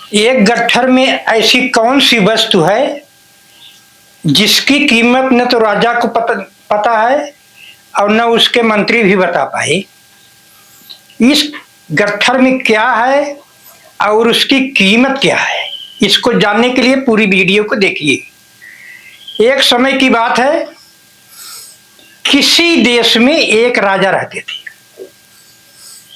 एक गट्ठर में ऐसी कौन सी वस्तु है जिसकी कीमत न तो राजा को पता है और न उसके मंत्री भी बता पाए। इस गट्ठर में क्या है और उसकी कीमत क्या है, इसको जानने के लिए पूरी वीडियो को देखिए। एक समय की बात है, किसी देश में एक राजा रहते थे।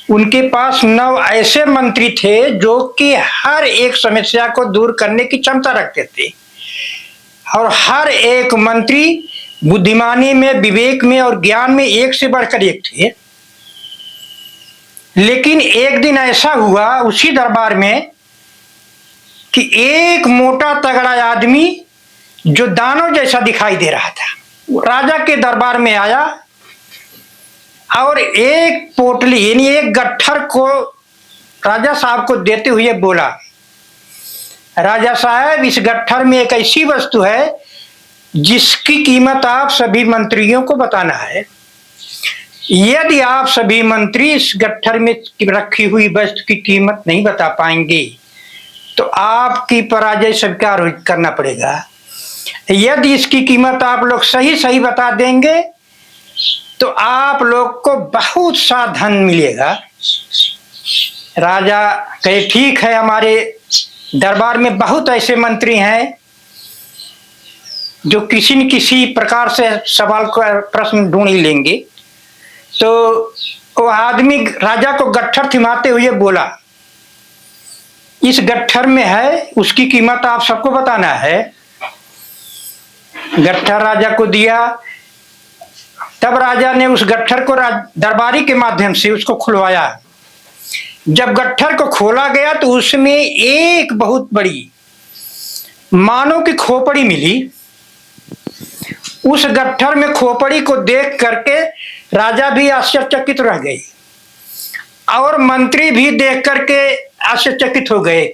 उनके पास 9 ऐसे मंत्री थे जो कि हर एक समस्या को दूर करने की क्षमता रखते थे और हर एक मंत्री बुद्धिमानी में, विवेक में और ज्ञान में एक से बढ़कर एक थे। लेकिन एक दिन ऐसा हुआ उसी दरबार में कि एक मोटा तगड़ा आदमी जो दानव जैसा दिखाई दे रहा था राजा के दरबार में आया और एक पोटली यानी एक गट्ठर को राजा साहब को देते हुए बोला, राजा साहब, इस गट्ठर में एक ऐसी वस्तु है जिसकी कीमत आप सभी मंत्रियों को बताना है। यदि आप सभी मंत्री इस गट्ठर में रखी हुई वस्तु की कीमत नहीं बता पाएंगे तो आपकी पराजय स्वीकार करना पड़ेगा। यदि इसकी कीमत आप लोग सही सही बता देंगे तो आप लोग को बहुत सा धन मिलेगा। राजा कहे, ठीक है, हमारे दरबार में बहुत ऐसे मंत्री हैं जो किसी न किसी प्रकार से सवाल को प्रश्न ढूंढ ही लेंगे। तो वो आदमी राजा को गट्ठर थमाते हुए बोला, इस गट्ठर में है, उसकी कीमत आप सबको बताना है। गट्ठर राजा को दिया। तब राजा ने उस गट्ठर को दरबारी के माध्यम से उसको खुलवाया। जब गट्ठर को खोला गया तो उसमें एक बहुत बड़ी मानव की खोपड़ी मिली। उस गट्ठर में खोपड़ी को देख करके राजा भी आश्चर्यचकित रह गए और मंत्री भी देख करके आश्चर्यचकित हो गए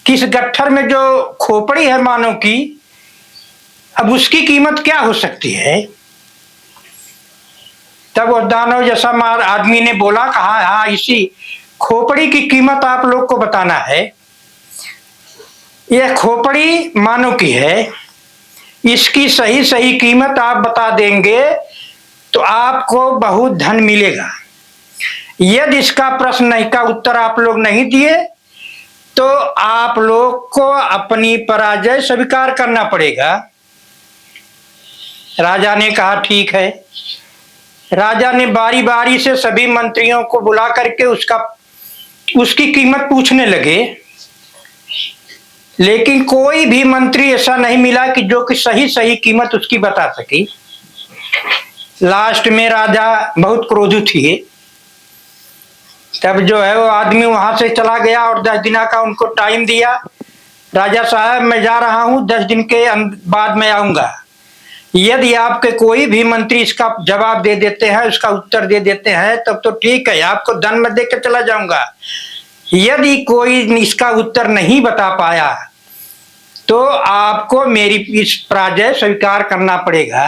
कि इस गट्ठर में जो खोपड़ी है मानव की, अब उसकी कीमत क्या हो सकती है। तब वो दानव जैसा आदमी ने बोला, कहा, हाँ, इसी खोपड़ी की कीमत आप लोग को बताना है। यह खोपड़ी मानव की है, इसकी सही सही कीमत आप बता देंगे तो आपको बहुत धन मिलेगा। यदि इसका प्रश्न का उत्तर आप लोग नहीं दिए तो आप लोग को अपनी पराजय स्वीकार करना पड़ेगा। राजा ने कहा, ठीक है। राजा ने बारी बारी से सभी मंत्रियों को बुला करके उसकी कीमत पूछने लगे, लेकिन कोई भी मंत्री ऐसा नहीं मिला कि जो कि सही सही कीमत उसकी बता सके। लास्ट में राजा बहुत क्रोधित हुए। तब जो है वो आदमी वहां से चला गया और 10 दिन का उनको टाइम दिया। राजा साहब, मैं जा रहा हूं, 10 दिन के बाद मैं आऊंगा। यदि आपके कोई भी मंत्री इसका जवाब दे देते हैं, उसका उत्तर दे देते हैं, तब तो ठीक है, आपको धन में दे के चला जाऊंगा। यदि कोई इसका उत्तर नहीं बता पाया तो आपको मेरी इस पराजय स्वीकार करना पड़ेगा।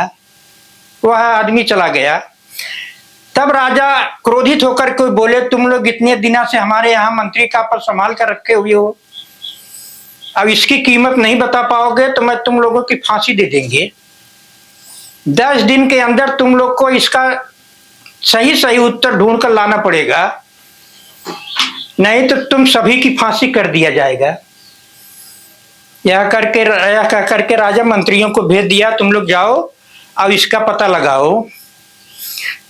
वह आदमी चला गया। तब राजा क्रोधित होकर कोई बोले, तुम लोग इतने दिनों से हमारे यहाँ मंत्री का पद संभाल कर रखे हुए हो, अब इसकी कीमत नहीं बता पाओगे तो मैं तुम लोगों की फांसी दे देंगे। 10 दिन के अंदर तुम लोग को इसका सही सही उत्तर ढूंढ कर लाना पड़ेगा, नहीं तो तुम सभी की फांसी कर दिया जाएगा। यह कह करके राजा मंत्रियों को भेज दिया, तुम लोग जाओ और इसका पता लगाओ।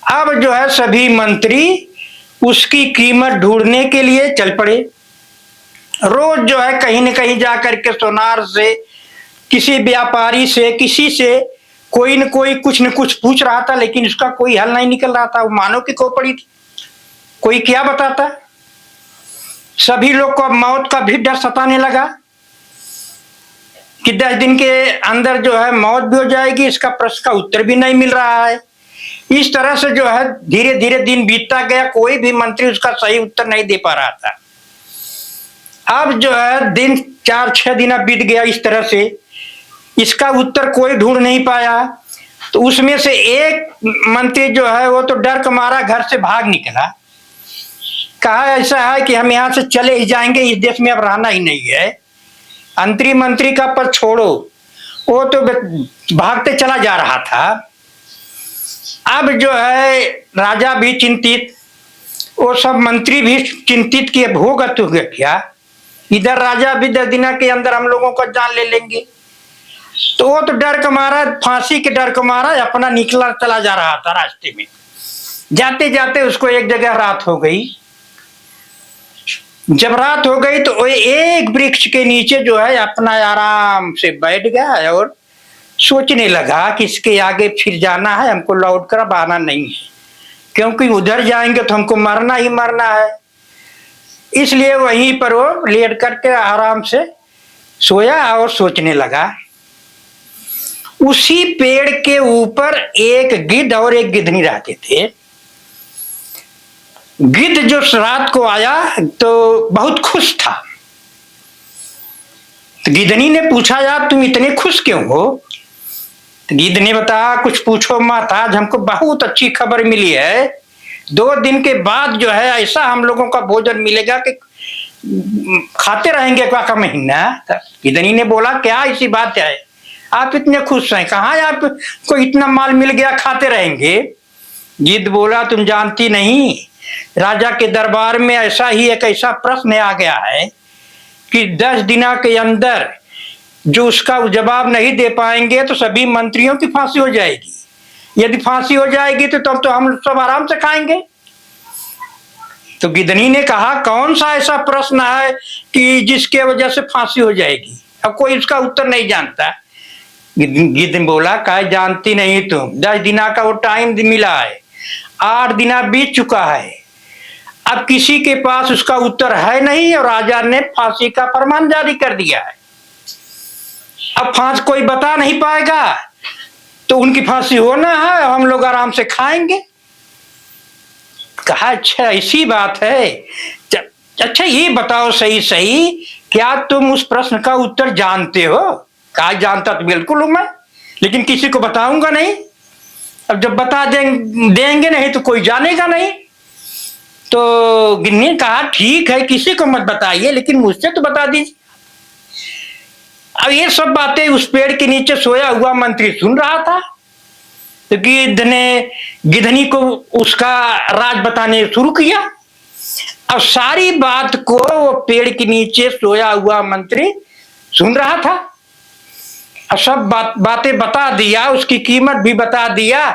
अब जो है सभी मंत्री उसकी कीमत ढूंढने के लिए चल पड़े। रोज जो है कहीं न कहीं जा करके सोनार से, किसी व्यापारी से, किसी से कोई न कोई कुछ न कुछ पूछ रहा था, लेकिन उसका कोई हल नहीं निकल रहा था। वो मानव की खोपड़ी थी, कोई क्या बताता। सभी लोग को मौत का भी डर सताने लगा कि 10 दिन के अंदर जो है मौत भी हो जाएगी, इसका प्रश्न का उत्तर भी नहीं मिल रहा है। इस तरह से जो है धीरे धीरे दिन बीतता गया, कोई भी मंत्री उसका सही उत्तर नहीं दे पा रहा था। अब जो है दिन 4-6 दिन बीत गया, इस तरह से इसका उत्तर कोई ढूंढ नहीं पाया। तो उसमें से एक मंत्री जो है वो तो डर के मारा घर से भाग निकला कहा ऐसा है कि हम यहाँ से चले ही जाएंगे, इस देश में अब रहना ही नहीं है। अंतरी मंत्री का पद छोड़ो, वो तो भागते चला जा रहा था। अब जो है राजा भी चिंतित, वो सब मंत्री भी चिंतित कि अब होगा तो क्या, इधर राजा भी 10 दिन के अंदर हम लोगों को जान ले लेंगे। तो वो तो डर का मारा, फांसी के डर का मारा अपना निकला चला जा रहा था। रास्ते में जाते जाते उसको एक जगह रात हो गई। जब रात हो गई तो वो एक वृक्ष के नीचे जो है अपना आराम से बैठ गया और सोचने लगा कि इसके आगे फिर जाना है, हमको लौट कर अब आना नहीं है, क्योंकि उधर जाएंगे तो हमको मरना ही मरना है। इसलिए वहीं पर वो लेट करके आराम से सोया और सोचने लगा। उसी पेड़ के ऊपर एक गिद्ध और एक गिद्धनी रहते थे। गिद्ध जो रात को आया तो बहुत खुश था। तो गिद्धनी ने पूछा, यार तुम इतने खुश क्यों हो? तो गिद्ध ने बताया, कुछ पूछो मत, आज हमको बहुत अच्छी खबर मिली है। 2 दिन के बाद जो है ऐसा हम लोगों का भोजन मिलेगा कि खाते रहेंगे का महीना। गिद्धनी ने बोला, क्या ऐसी बात है, आप इतने खुश हैं, कहाँ आपको इतना माल मिल गया खाते रहेंगे? गिद्ध बोला, तुम जानती नहीं, राजा के दरबार में ऐसा ही एक ऐसा प्रश्न आ गया है कि 10 दिन के अंदर जो उसका जवाब नहीं दे पाएंगे तो सभी मंत्रियों की फांसी हो जाएगी। यदि फांसी हो जाएगी तो तब तो हम सब आराम से खाएंगे। तो गिद्धनी ने कहा, कौन सा ऐसा प्रश्न है कि जिसके वजह से फांसी हो जाएगी? अब कोई इसका उत्तर नहीं जानता। गिद्ध बोला, काय जानती नहीं तुम, 10 दिन का वो टाइम मिला है, 8 दिन बीत चुका है, अब किसी के पास उसका उत्तर है नहीं और राजा ने फांसी का फरमान जारी कर दिया है। अब फांसी कोई बता नहीं पाएगा तो उनकी फांसी होना है, हम लोग आराम से खाएंगे। कहा, अच्छा ऐसी बात है, अच्छा ये बताओ सही सही, क्या तुम उस प्रश्न का उत्तर जानते हो? कहा, जानता तो बिल्कुल हूं मैं, लेकिन किसी को बताऊंगा नहीं। अब जब बता देंगे नहीं तो कोई जानेगा नहीं। तो गिद्धनी ने कहा, ठीक है, किसी को मत बताइए, लेकिन मुझसे तो बता दीजिए। अब ये सब बातें उस पेड़ के नीचे सोया हुआ मंत्री सुन रहा था। तो गिद्ध ने गिद्धनी को उसका राज बताने शुरू किया। अब सारी बात को वो पेड़ के नीचे सोया हुआ मंत्री सुन रहा था। अब सब बातें बता दिया, उसकी कीमत भी बता दिया।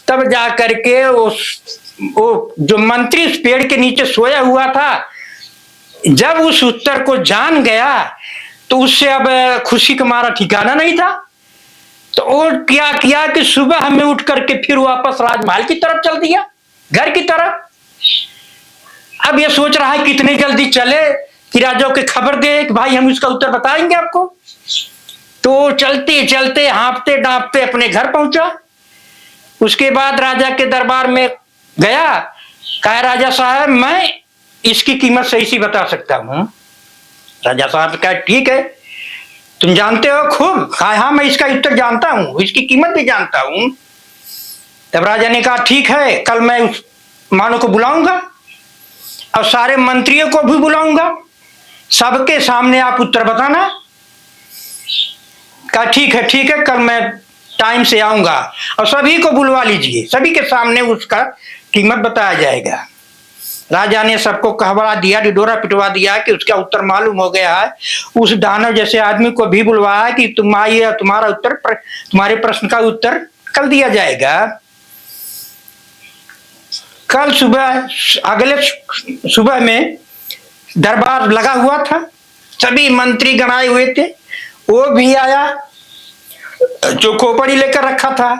तब जा करके वो जो मंत्री उस पेड़ के नीचे सोया हुआ था, जब उस उत्तर को जान गया तो उससे अब खुशी का मारा ठिकाना नहीं था। तो वो क्या किया कि सुबह हमें उठ करके फिर वापस राजमहल की तरफ चल दिया, घर की तरफ। अब ये सोच रहा है कितनी जल्दी चले कि राजा को खबर दे कि भाई हम इसका उत्तर बताएंगे आपको। तो चलते चलते हाँफते डांपते अपने घर पहुंचा। उसके बाद राजा के दरबार में गया, कहा, राजा साहब मैं इसकी कीमत सही सी बता सकता हूं। राजा साहब कहा, ठीक है, तुम जानते हो खूब? कहा, हाँ मैं इसका उत्तर जानता हूं, इसकी कीमत भी जानता हूं। तब राजा ने कहा, ठीक है, कल मैं उस मानो को बुलाऊंगा और सारे मंत्रियों को भी बुलाऊंगा, सबके सामने आप उत्तर बताना। कहा, ठीक है, कल मैं टाइम से आऊंगा और सभी को बुलवा लीजिए, सभी के सामने उसका कीमत बताया जाएगा। राजा ने सबको कहवा दिया, डिडोरा पिटवा दिया कि उसका उत्तर मालूम हो गया है। उस दानव जैसे आदमी को भी बुलवाया कि तुम आइए, तुम्हारे प्रश्न का उत्तर कल दिया जाएगा। कल सुबह, अगले सुबह में दरबार लगा हुआ था, सभी मंत्री गण आए हुए थे। वो भी आया जो खोपड़ी लेकर रखा था,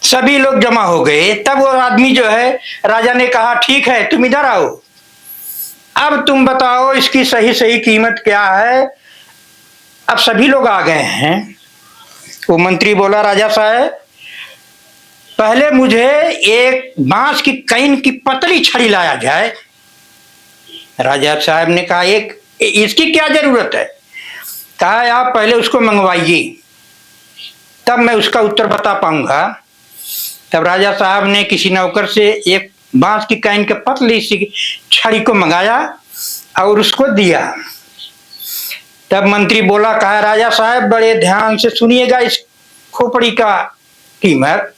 सभी लोग जमा हो गए। तब वो आदमी जो है, राजा ने कहा, ठीक है तुम इधर आओ, अब तुम बताओ इसकी सही सही कीमत क्या है। अब सभी लोग आ गए हैं। वो मंत्री बोला, राजा साहब पहले मुझे एक बांस की कैन की पतली छड़ी लाया जाए। राजा साहब ने कहा, एक इसकी क्या जरूरत है? कहा, आप पहले उसको मंगवाइए, तब मैं उसका उत्तर बता पाऊंगा। तब राजा साहब ने किसी नौकर से एक बांस की कैन के पतली सी छड़ी को मंगाया और उसको दिया। तब मंत्री बोला, कहा राजा साहब बड़े ध्यान से सुनिएगा इस खोपड़ी का कीमत।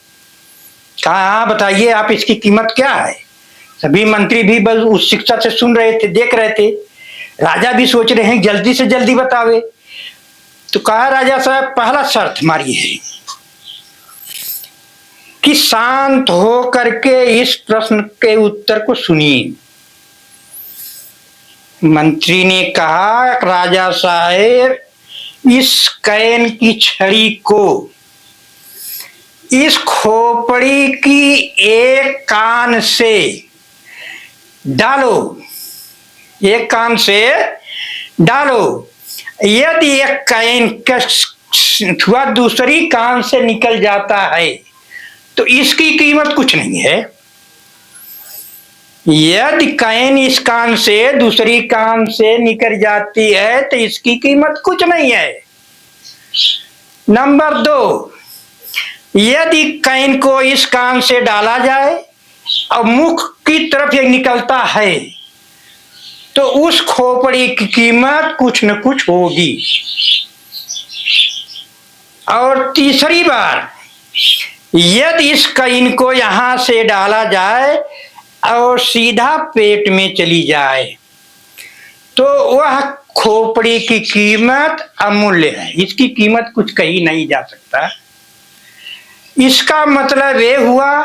कहा हाँ बताइए आप, इसकी कीमत क्या है। सभी मंत्री भी बस उस शिक्षा से सुन रहे थे, देख रहे थे। राजा भी सोच रहे हैं जल्दी से जल्दी बतावे। तो कहा राजा साहब पहला शर्त हमारी है कि शांत हो करके इस प्रश्न के उत्तर को सुनिए। मंत्री ने कहा राजा साहब इस कैन की छड़ी को इस खोपड़ी की एक कान से डालो, एक कान से डालो। यदि एक कैन का दूसरी कान से निकल जाता है तो इसकी कीमत कुछ नहीं है। यदि कैन इस कान से दूसरी कान से निकल जाती है तो इसकी कीमत कुछ नहीं है। नंबर 2, यदि कैन को इस कान से डाला जाए और मुख की तरफ ये निकलता है तो उस खोपड़ी की कीमत कुछ न कुछ होगी। और तीसरी बार, यदि इस कैन को यहां से डाला जाए और सीधा पेट में चली जाए तो वह खोपड़ी की कीमत अमूल्य है, इसकी कीमत कुछ कही नहीं जा सकता। इसका मतलब ये हुआ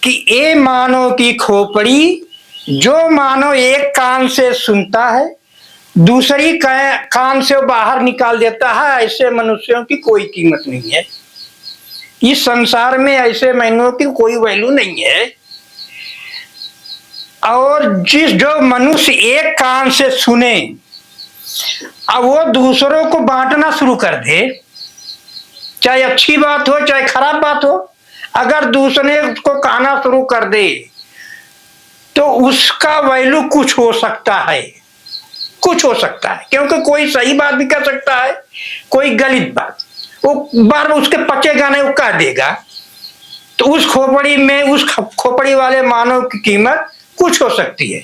कि ये मानव की खोपड़ी जो मानव एक कान से सुनता है दूसरी कान से बाहर निकाल देता है, ऐसे मनुष्यों की कोई कीमत नहीं है। इस संसार में ऐसे मनुष्यों की कोई वैल्यू नहीं है। और जो मनुष्य एक कान से सुने अब वो दूसरों को बांटना शुरू कर दे, चाहे अच्छी बात हो चाहे खराब बात हो, अगर दूसरे उसको कहना शुरू कर दे तो उसका वैल्यू कुछ हो सकता है, कुछ हो सकता है। क्योंकि कोई सही बात भी कर सकता है, कोई गलत बात, वो बार उसके पचेगा नहीं, वो कह देगा। तो उस खोपड़ी में, उस खोपड़ी वाले मानव की कीमत कुछ हो सकती है।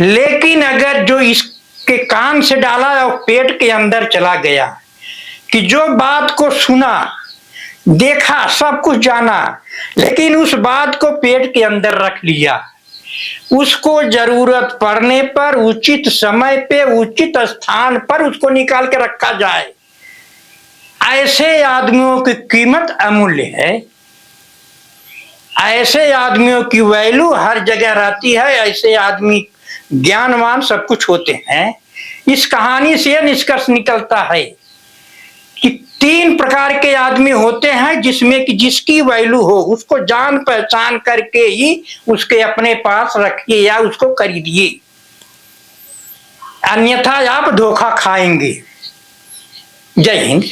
लेकिन अगर जो इसके कान से डाला और पेट के अंदर चला गया, कि जो बात को सुना, देखा, सब कुछ जाना, लेकिन उस बात को पेट के अंदर रख लिया, उसको जरूरत पड़ने पर उचित समय पे उचित स्थान पर उसको निकाल के रखा जाए, ऐसे आदमियों की कीमत अमूल्य है। ऐसे आदमियों की वैल्यू हर जगह रहती है। ऐसे आदमी ज्ञानवान सब कुछ होते हैं। इस कहानी से निष्कर्ष निकलता है कि 3 प्रकार के आदमी होते हैं जिसमें कि जिसकी वैल्यू हो उसको जान पहचान करके ही उसके अपने पास रखिए या उसको खरीदिए, अन्यथा आप धोखा खाएंगे। जय हिंद।